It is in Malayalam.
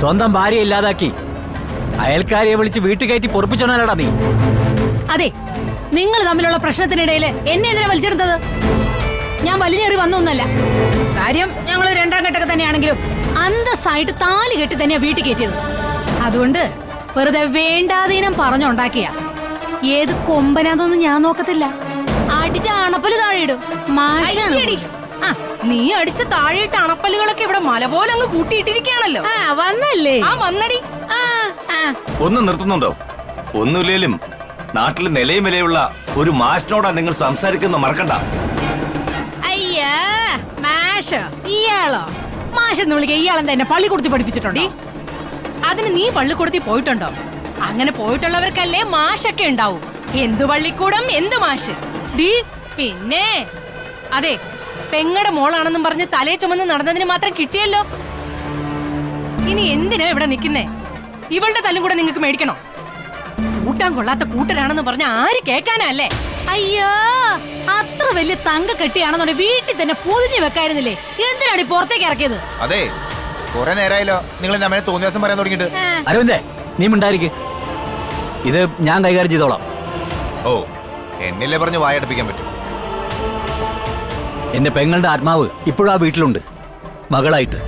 സ്വന്തം ഭാര്യ ഇല്ലാതാക്കി അയൽക്കാരിയെ വിളിച്ച് വീട്ടിൽ കയറ്റി പൊറപ്പിച്ചോണാലടാ നീ. അതെ, നിങ്ങൾ തമ്മിലുള്ള പ്രശ്നത്തിനിടയിൽ എന്നെ എന്തിനാ വലിച്ചെടുത്തത്? ഞാൻ വലിഞ്ഞേറി വന്നൊന്നല്ല. കാര്യം ഞങ്ങൾ രണ്ടാം ഘട്ടമൊക്കെ തന്നെയാണെങ്കിലും അന്തസ്സായിട്ട് താലി കെട്ടി തന്നെയാ വീട്ടിൽ കയറ്റിയത്. അതുകൊണ്ട് വെറുതെ വേണ്ടാതീനം പറഞ്ഞുണ്ടാക്കിയ ഏത് കൊമ്പനാതൊന്നും ഞാൻ നോക്കത്തില്ല. അടിച്ച അണപ്പല് താഴെയിടും. നീ അടിച്ച താഴെയിട്ട അണപ്പല്ലുകളൊക്കെ ഇവിടെ മല പോലെ അങ്ങ് കൂട്ടിയിട്ടിരിക്കുകയാണല്ലോ. വന്നല്ലേ? വന്നടി. ഒന്ന് നിർത്തുന്നുണ്ടോ? ഒന്നുമില്ലേലും നാട്ടിൽ നിലയും വിലയുള്ള ഒരു മാഷിനോടാ നിങ്ങൾ സംസാരിക്കുന്ന മറക്കണ്ട. അയ്യാ മാഷോ? ഇയാളോ? മാഷെന്ന് വിളിക്കുക. ഇയാളെ തന്നെ പള്ളിക്കൂടത്തിൽ പഠിപ്പിച്ചിട്ടുണ്ടോ? അതിന് നീ പള്ളിക്കൂടത്തിൽ പോയിട്ടുണ്ടോ? അങ്ങനെ പോയിട്ടുള്ളവർക്കല്ലേ മാഷൊക്കെ ഉണ്ടാവും. എന്ത് പള്ളിക്കൂടം, എന്ത് മാഷ്. പിന്നെ അതെ, പെങ്ങടെ മോളാണെന്നും പറഞ്ഞ് തലേ ചുമന്ന് നടന്നതിന് മാത്രം കിട്ടിയല്ലോ. ഇനി എന്തിനാ ഇവിടെ നിൽക്കുന്നേ? ഇവളുടെ തല്ലും കൂടെ നിങ്ങൾക്ക് മേടിക്കണോ? കൂട്ടാൻ കൊള്ളാത്ത കൂട്ടരാണെന്ന് പറഞ്ഞ ആര് കേൾക്കാനല്ലേ? അയ്യോ, അത്ര വലിയ തങ്ക കെട്ടിയാണെന്നുണ്ടെ വീട്ടിൽ തന്നെ പൊതിഞ്ഞു വെക്കായിരുന്നില്ലേ? എന്തിനാണ് പുറത്തേക്ക് ഇറക്കിയത്? അതെ, കുറെ നേരമായല്ലോ നിങ്ങൾ നമ്മെ തോന്നിയ ദിവസം പറയാൻ തുടങ്ങിയിട്ട്. അരവിന്ദേ, നീ മിണ്ടായിരിക്ക്. ഇത് ഞാൻ കൈകാര്യം ചെയ്തോളാം. ഓ, എന്നില്ലേ പറഞ്ഞ് വായടുപ്പിക്കാൻ പറ്റും. എന്റെ പെങ്ങളുടെ ആത്മാവ് ഇപ്പോഴും ആ വീട്ടിലുണ്ട്, മകളായിട്ട്.